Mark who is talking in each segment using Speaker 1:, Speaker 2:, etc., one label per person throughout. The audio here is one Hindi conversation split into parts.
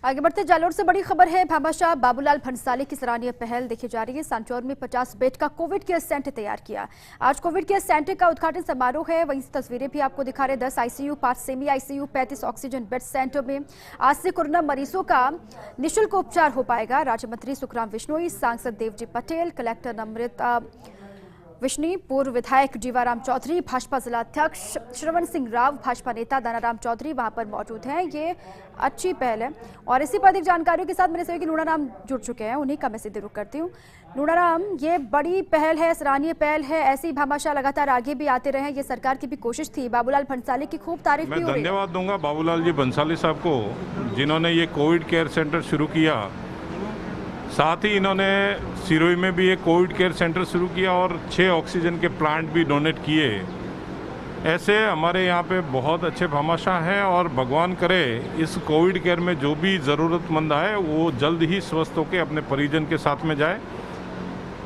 Speaker 1: आगे बढ़ते जालोर से बड़ी खबर है। भामाशाह बाबूलाल भंसाली की सराहनीय पहल देखी जा रही है। सांचौर में 50 बेड का कोविड केयर सेंटर तैयार किया। आज कोविड केयर सेंटर का उद्घाटन समारोह है। वहीं तस्वीरें भी आपको दिखा रहे। 10 ICU, 5 semi ICU, 35 oxygen bed centre में आज से कोरोना मरीजों का निःशुल्क उपचार हो पाएगा। राज्य मंत्री सुखराम बिश्नोई, सांसद देवजी पटेल, कलेक्टर नम्रता विश्नी, पूर्व विधायक जीवाराम चौधरी, भाजपा जिला अध्यक्ष श्रवण सिंह राव, भाजपा नेता दानाराम चौधरी वहां पर मौजूद हैं। ये अच्छी पहल है और इसी पर अधिक जानकारियों के साथ मेरे सहयोगी लूणाराम जुड़ चुके हैं। उन्हीं का मैं सीधे रुख करती हूँ। लूणाराम, ये बड़ी पहल है, सराहनीय पहल है। ऐसी भामाशाह लगातार आगे भी आते रहे, ये सरकार की भी कोशिश थी। बाबूलाल भंसाली की खूब तारीफ भी हो रही है।
Speaker 2: मैं धन्यवाद दूंगा बाबूलाल जी भंसाली साहब को, जिन्होंने ये कोविड केयर सेंटर शुरू किया। साथ ही इन्होंने सिरोही में भी एक कोविड केयर सेंटर शुरू किया और 6 ऑक्सीजन के प्लांट भी डोनेट किए। ऐसे हमारे यहाँ पे बहुत अच्छे भामाशाह हैं और भगवान करे इस कोविड केयर में जो भी ज़रूरतमंद आए वो जल्द ही स्वस्थ होकर अपने परिजन के साथ में जाए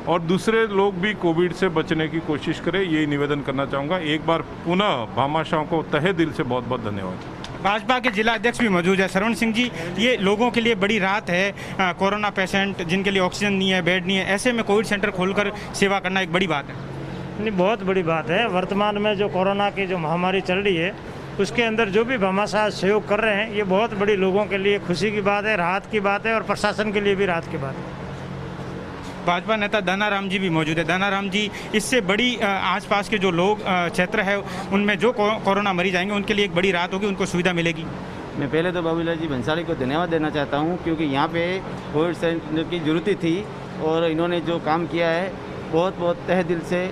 Speaker 2: और दूसरे लोग भी कोविड से बचने की कोशिश करें। यही निवेदन करना चाहूँगा। एक बार पुनः भामाशाह को तहे दिल से बहुत बहुत धन्यवाद।
Speaker 3: भाजपा के जिला अध्यक्ष भी मौजूद है। श्रवण सिंह जी, ये लोगों के लिए बड़ी राहत है। कोरोना पेशेंट जिनके लिए ऑक्सीजन नहीं है, बेड नहीं है, ऐसे में कोविड सेंटर खोलकर सेवा करना एक बड़ी बात है।
Speaker 4: नहीं, बहुत बड़ी बात है। वर्तमान में जो कोरोना की जो महामारी चल रही है उसके अंदर जो भी भामाशाह सहयोग कर रहे हैं, ये बहुत बड़ी लोगों के लिए खुशी की बात है, राहत की बात है और प्रशासन के लिए भी राहत की बात है।
Speaker 3: भाजपा नेता दानाराम जी भी मौजूद है। दानाराम जी, इससे बड़ी आसपास के जो लोग क्षेत्र है उनमें जो कोरोना मरीज आएंगे उनके लिए एक बड़ी राहत होगी, उनको सुविधा मिलेगी।
Speaker 5: मैं पहले तो बाबूलाल जी भंसाली को धन्यवाद देना चाहता हूं, क्योंकि यहाँ पे कोविड सेंटर की ज़रूरत थी और इन्होंने जो काम किया है बहुत बहुत तहे दिल से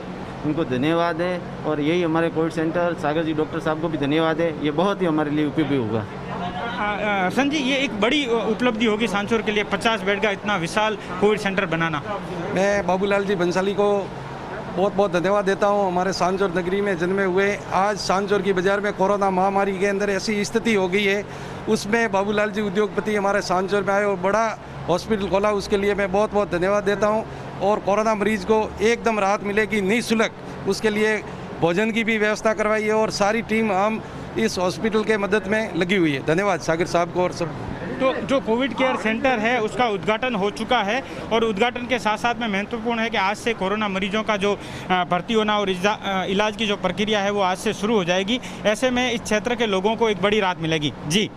Speaker 5: उनको धन्यवाद है। और यही हमारे कोविड सेंटर सागर जी डॉक्टर साहब को भी धन्यवाद है। ये बहुत ही हमारे लिए उपयोगी होगा।
Speaker 3: संजय, ये एक बड़ी उपलब्धि होगी सांचौर के लिए, 50 बेड का इतना विशाल कोविड सेंटर बनाना।
Speaker 6: मैं बाबूलाल जी भंसाली को बहुत बहुत धन्यवाद देता हूं। हमारे सांचौर नगरी में जन्मे हुए, आज सांचौर की बाज़ार में कोरोना महामारी के अंदर ऐसी स्थिति हो गई है, उसमें बाबूलाल जी उद्योगपति हमारे सांचौर में आए और बड़ा हॉस्पिटल खोला, उसके लिए मैं बहुत बहुत धन्यवाद देता हूं। और कोरोना मरीज को एकदम राहत मिलेगी निःशुल्क, उसके लिए भोजन की भी व्यवस्था करवाई है और सारी टीम हम इस हॉस्पिटल के मदद में लगी हुई है। धन्यवाद सागर साहब को और सब।
Speaker 3: तो जो कोविड केयर सेंटर है उसका उद्घाटन हो चुका है और उद्घाटन के साथ साथ में महत्वपूर्ण है कि आज से कोरोना मरीजों का जो भर्ती होना और इलाज की जो प्रक्रिया है वो आज से शुरू हो जाएगी। ऐसे में इस क्षेत्र के लोगों को एक बड़ी राहत मिलेगी। जी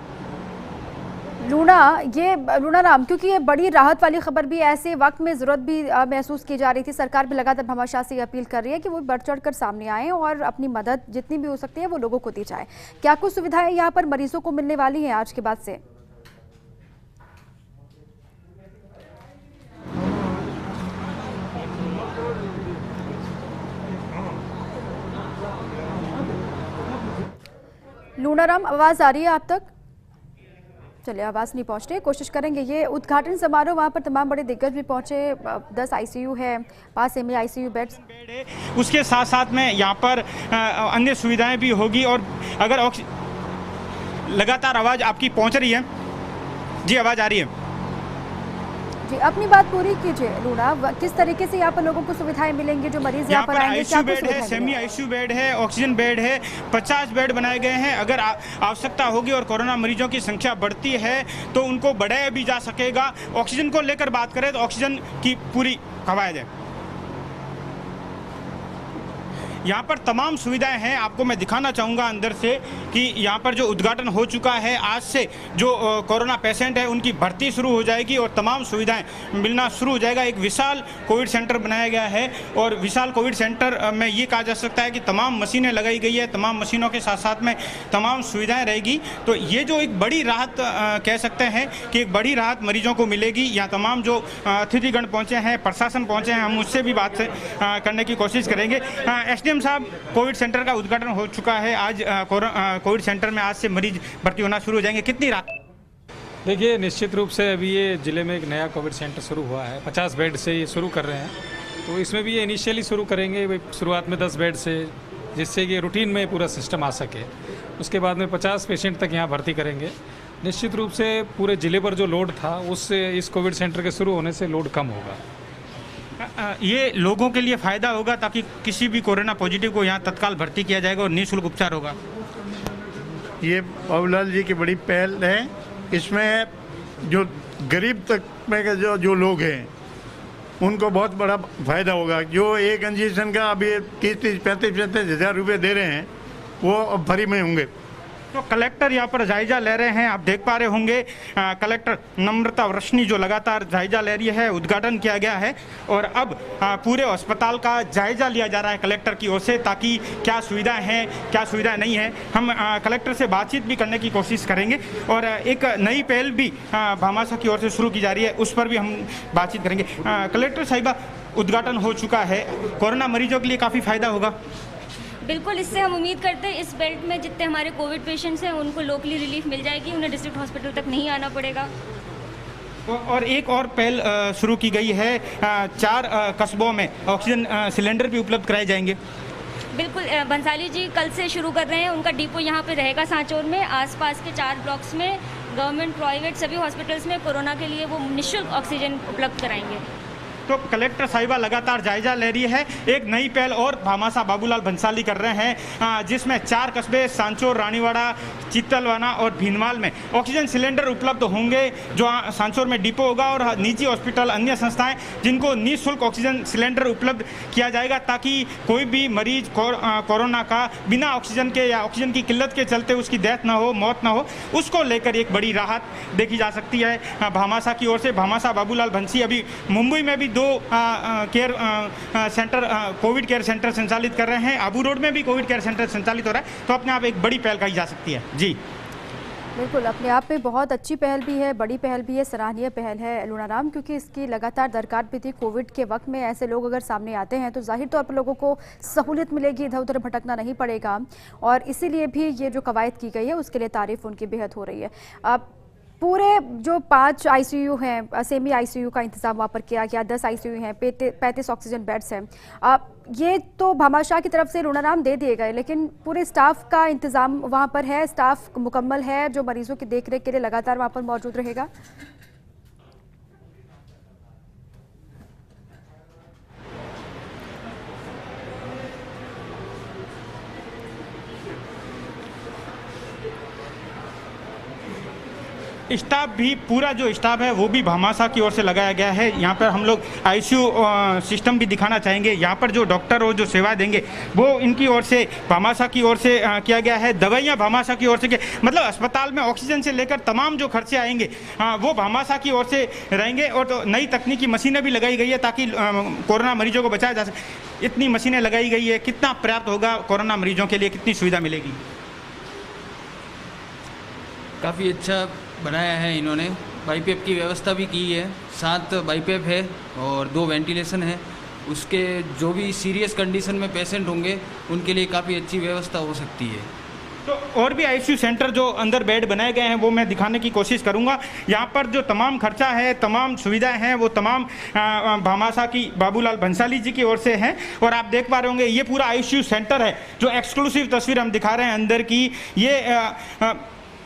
Speaker 1: लूणाराम, क्योंकि ये बड़ी राहत वाली खबर भी ऐसे वक्त में ज़रूरत भी महसूस की जा रही थी। सरकार भी लगातार भामाशाह से अपील कर रही है कि वो बढ़ चढ़ कर सामने आएँ और अपनी मदद जितनी भी हो सकती है वो लोगों को दी जाए। क्या कुछ सुविधाएं यहाँ पर मरीजों को मिलने वाली हैं आज के बाद से? लूणाराम, आवाज़ आ रही है आप तक? चलिए, आवाज़ नहीं पहुंच रही, कोशिश करेंगे। ये उद्घाटन समारोह, वहाँ पर तमाम बड़े दिग्गज भी पहुंचे। 10 आईसीयू है, 5 सेमी आईसीयू बेड्स,
Speaker 3: उसके साथ साथ में यहाँ पर अन्य सुविधाएं भी होगी। और अगर लगातार आवाज़ आपकी पहुंच रही है? जी, आवाज़ आ रही है
Speaker 1: जी। अपनी बात पूरी कीजिए लूणा, किस तरीके से यहाँ पर लोगों को सुविधाएं मिलेंगे जो मरीज यहाँ पर आएंगे?
Speaker 3: आईसीयू बेड है, सेमी आईसीयू बेड है, ऑक्सीजन बेड है, 50 बेड बनाए गए हैं। अगर आवश्यकता होगी और कोरोना मरीजों की संख्या बढ़ती है तो उनको बढ़ाया भी जा सकेगा। ऑक्सीजन को लेकर बात करें तो ऑक्सीजन की पूरी कवायद है। यहाँ पर तमाम सुविधाएं हैं। आपको मैं दिखाना चाहूँगा अंदर से कि यहाँ पर जो उद्घाटन हो चुका है, आज से जो कोरोना पेशेंट है उनकी भर्ती शुरू हो जाएगी और तमाम सुविधाएं मिलना शुरू हो जाएगा। एक विशाल कोविड सेंटर बनाया गया है और विशाल कोविड सेंटर में ये कहा जा सकता है कि तमाम मशीनें लगाई गई है, तमाम मशीनों के साथ साथ में तमाम सुविधाएँ रहेगी। तो ये जो एक बड़ी राहत कह सकते हैं कि एक बड़ी राहत मरीजों को मिलेगी। यहाँ तमाम जो अतिथिगण पहुँचे हैं, प्रशासन पहुँचे हैं, हम उससे भी बात करने की कोशिश करेंगे। एसडीएम साहब, कोविड सेंटर का उद्घाटन हो चुका है। आज कोविड सेंटर में आज से मरीज भर्ती होना शुरू हो जाएंगे, कितनी राहत?
Speaker 7: देखिए, निश्चित रूप से अभी ये ज़िले में एक नया कोविड सेंटर शुरू हुआ है। 50 बेड से ये शुरू कर रहे हैं, तो इसमें भी ये इनिशियली शुरू करेंगे शुरुआत में 10 बेड से, जिससे कि रूटीन में पूरा सिस्टम आ सके। उसके बाद में 50 पेशेंट तक यहाँ भर्ती करेंगे। निश्चित रूप से पूरे ज़िले पर जो लोड था उससे इस कोविड सेंटर के शुरू होने से लोड कम होगा।
Speaker 3: ये लोगों के लिए फ़ायदा होगा ताकि किसी भी कोरोना पॉजिटिव को यहाँ तत्काल भर्ती किया जाएगा और निःशुल्क उपचार होगा।
Speaker 8: ये बाबूलाल जी की बड़ी पहल है। इसमें जो गरीब तक में के जो लोग हैं उनको बहुत बड़ा फ़ायदा होगा। जो एक इंजेक्शन का अभी 30-35 हज़ार रुपये दे रहे हैं वो अब फ्री में होंगे।
Speaker 3: तो कलेक्टर यहाँ पर जायजा ले रहे हैं, आप देख पा रहे होंगे कलेक्टर नम्रता वर्षनी जो लगातार जायजा ले रही है। उद्घाटन किया गया है और अब पूरे अस्पताल का जायजा लिया जा रहा है कलेक्टर की ओर से, ताकि क्या सुविधाएं हैं क्या सुविधाएं नहीं है। हम कलेक्टर से बातचीत भी करने की कोशिश करेंगे और एक नई पहल भी भामाशाह की ओर से शुरू की जा रही है, उस पर भी हम बातचीत करेंगे। कलेक्टर साहिबा, उद्घाटन हो चुका है, कोरोना मरीजों के लिए काफ़ी फ़ायदा होगा।
Speaker 9: बिल्कुल, इससे हम उम्मीद करते हैं इस बेल्ट में जितने हमारे कोविड पेशेंट्स हैं उनको लोकली रिलीफ मिल जाएगी, उन्हें डिस्ट्रिक्ट हॉस्पिटल तक नहीं आना पड़ेगा।
Speaker 3: और एक और पहल शुरू की गई है, 4 कस्बों में ऑक्सीजन सिलेंडर भी उपलब्ध कराए जाएंगे।
Speaker 9: बिल्कुल, बंसाली जी कल से शुरू कर रहे हैं, उनका डिपो यहाँ पे रहेगा सांचौर में। आसपास के 4 ब्लॉक्स में गवर्नमेंट प्राइवेट सभी हॉस्पिटल्स में कोरोना के लिए वो निःशुल्क ऑक्सीजन उपलब्ध कराएंगे।
Speaker 3: तो कलेक्टर साहिबा लगातार जायजा ले रही है। एक नई पहल और भामाशाह बाबूलाल भंसाली कर रहे हैं, जिसमें 4 कस्बे सांचौर, रानीवाड़ा, चित्तलवाना और भीनमाल में ऑक्सीजन सिलेंडर उपलब्ध होंगे। जो सांचौर में डिपो होगा और निजी हॉस्पिटल, अन्य संस्थाएं जिनको निःशुल्क ऑक्सीजन सिलेंडर उपलब्ध किया जाएगा, ताकि कोई भी मरीज कोरोना का बिना ऑक्सीजन के या ऑक्सीजन की किल्लत के चलते उसकी डेथ ना हो, मौत ना हो, उसको लेकर एक बड़ी राहत देखी जा सकती है भामाशाह की ओर से। भामाशाह बाबूलाल भंसी अभी मुंबई में भी 2 care centre, Covid care centre संचालित कर रहे हैं। आबू रोड में भी कोविड केयर सेंटर संचालित हो रहा है, तो अपने आप एक बड़ी पहल कही जा सकती है। जी
Speaker 1: बिल्कुल, अपने आप में बहुत अच्छी पहल भी है, बड़ी पहल भी है, सराहनीय पहल है लूणाराम, क्योंकि इसकी लगातार दरकार भी थी। कोविड के वक्त में ऐसे लोग अगर सामने आते हैं तो जाहिर तौर पर लोगों को सहूलियत मिलेगी, इधर उधर भटकना नहीं पड़ेगा, और इसीलिए भी ये जो कवायद की गई है उसके लिए तारीफ उनकी बेहद हो रही है। अब पूरे जो 5 आईसीयू हैं, सेमी आईसीयू का इंतजाम वहाँ पर किया गया, 10 आईसीयू हैं, 35 ऑक्सीजन बेड्स हैं। ये तो भामाशाह की तरफ से लूणाराम दे दिए गए, लेकिन पूरे स्टाफ का इंतजाम वहाँ पर है, स्टाफ मुकम्मल है जो मरीजों की देखरेख के लिए लगातार वहाँ पर मौजूद रहेगा।
Speaker 3: स्टाफ भी, पूरा जो स्टाफ है वो भी भामाशाह की ओर से लगाया गया है। यहाँ पर हम लोग आईसीयू सिस्टम भी दिखाना चाहेंगे। यहाँ पर जो डॉक्टर और जो सेवा देंगे वो इनकी ओर से, भामाशाह की ओर से किया गया है। दवाइयाँ भामाशाह की ओर से, मतलब अस्पताल में ऑक्सीजन से लेकर तमाम जो खर्चे आएंगे वो भामाशाह की ओर से रहेंगे। और तो नई तकनीकी मशीनें भी लगाई गई है ताकि कोरोना मरीजों को बचाया जा सके। इतनी मशीनें लगाई गई है, कितना पर्याप्त होगा कोरोना मरीजों के लिए, कितनी सुविधा मिलेगी?
Speaker 10: काफ़ी अच्छा बनाया है इन्होंने। बाईपेप की व्यवस्था भी की है, 7 बाईपेप है और 2 वेंटिलेशन है। उसके जो भी सीरियस कंडीशन में पेशेंट होंगे उनके लिए काफ़ी अच्छी व्यवस्था हो सकती है।
Speaker 3: तो और भी आईसीयू सेंटर जो अंदर बेड बनाए गए हैं वो मैं दिखाने की कोशिश करूंगा। यहाँ पर जो तमाम खर्चा है, तमाम सुविधाएं हैं, वो तमाम भामाशाह की बाबूलाल भंसाली जी की ओर से हैं। और आप देख पा रहे होंगे ये पूरा आईसीयू सेंटर है। जो एक्सक्लूसिव तस्वीर हम दिखा रहे हैं अंदर की,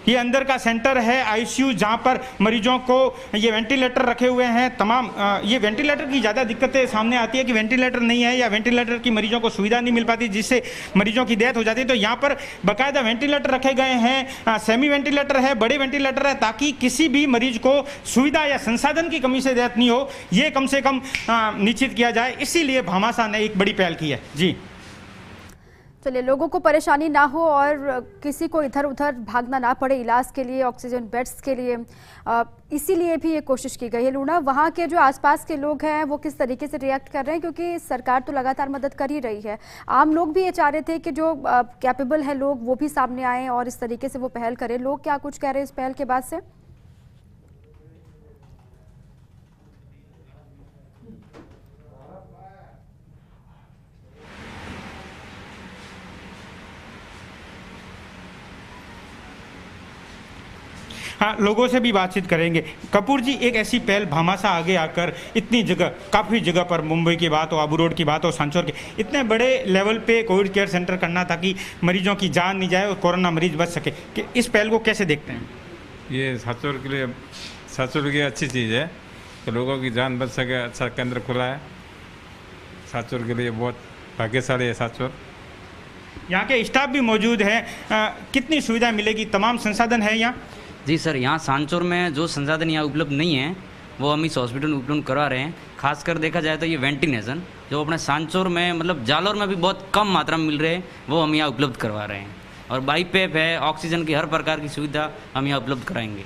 Speaker 3: ये अंदर का सेंटर है आईसीयू, जहां पर मरीजों को ये वेंटिलेटर रखे हुए हैं। तमाम ये वेंटिलेटर की ज़्यादा दिक्कतें सामने आती है कि वेंटिलेटर नहीं है या वेंटिलेटर की मरीजों को सुविधा नहीं मिल पाती, जिससे मरीजों की डेथ हो जाती है। तो यहाँ पर बाकायदा वेंटिलेटर रखे गए हैं, सेमी वेंटिलेटर है, बड़े वेंटिलेटर है, ताकि किसी भी मरीज को सुविधा या संसाधन की कमी से डेथ नहीं हो, ये कम से कम निश्चित किया जाए। इसीलिए भामाशाह ने एक बड़ी पहल की है। जी
Speaker 1: चलिए, लोगों को परेशानी ना हो और किसी को इधर उधर भागना ना पड़े इलाज के लिए, ऑक्सीजन बेड्स के लिए, इसीलिए भी ये कोशिश की गई है। लूणा, वहाँ के जो आसपास के लोग हैं वो किस तरीके से रिएक्ट कर रहे हैं, क्योंकि सरकार तो लगातार मदद कर ही रही है। आम लोग भी ये चाह रहे थे कि जो कैपेबल है लोग वो भी सामने आएँ और इस तरीके से वो पहल करें। लोग क्या कुछ कह रहे हैं इस पहल के बाद से?
Speaker 3: हाँ, लोगों से भी बातचीत करेंगे। कपूर जी, एक ऐसी पहल भामाशाह आगे आकर इतनी जगह, काफ़ी जगह पर, मुंबई की बात हो, आबू रोड की बात हो, सांचौर की, इतने बड़े लेवल पे कोविड केयर सेंटर करना ताकि मरीजों की जान नहीं जाए और कोरोना मरीज बच सके, कि इस पहल को कैसे देखते हैं?
Speaker 2: ये सांचौर के लिए, सांचौर की अच्छी चीज़ है कि लोगों की जान बच सके। अच्छा केंद्र खुला है सांचौर के लिए, बहुत भाग्यशाली है सांचौर।
Speaker 3: यहाँ के स्टाफ भी मौजूद है, कितनी सुविधा मिलेगी? तमाम संसाधन है यहाँ?
Speaker 11: जी सर, यहाँ सांचौर में जो संसाधन यहाँ उपलब्ध नहीं है वो हम इस हॉस्पिटल में उपलब्ध करवा रहे हैं। खासकर देखा जाए तो ये वेंटिलेशन जो अपने सांचौर में मतलब जालौर में भी बहुत कम मात्रा में मिल रहे हैं वो हम यहाँ उपलब्ध करवा रहे हैं। और बाईपेप है, ऑक्सीजन की हर प्रकार की सुविधा हम यहाँ उपलब्ध कराएंगे।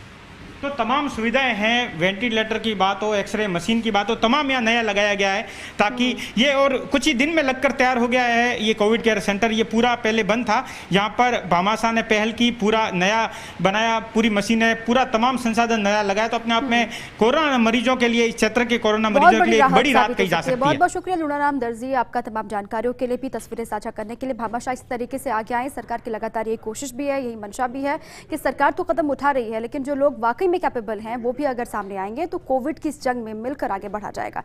Speaker 3: तो तमाम सुविधाएं हैं, वेंटिलेटर की बात हो, एक्सरे मशीन की बात हो, तमाम यहाँ नया लगाया गया है ताकि ये और कुछ ही दिन में लगकर तैयार हो गया है ये कोविड केयर सेंटर। ये पूरा पहले बंद था, यहाँ पर भामाशाह ने पहल की, पूरा नया बनाया, पूरी मशीनें, पूरा तमाम संसाधन नया लगाया। तो अपने आप में कोरोना मरीजों के लिए, इस क्षेत्र के कोरोना मरीजों के लिए एक बड़ी राहत कही जा सकती है।
Speaker 1: बहुत बहुत शुक्रिया लुणाराम दर्जी, आपका तमाम जानकारियों के लिए भी, तस्वीरें साझा करने के लिए। भामाशाह इस तरीके से आगे आए, सरकार की लगातार यही कोशिश भी है, यही मंशा भी है कि सरकार तो कदम उठा रही है, लेकिन जो लोग वाकई में कैपेबल हैं वो भी अगर सामने आएंगे तो कोविड की इस जंग में मिलकर आगे बढ़ा जाएगा।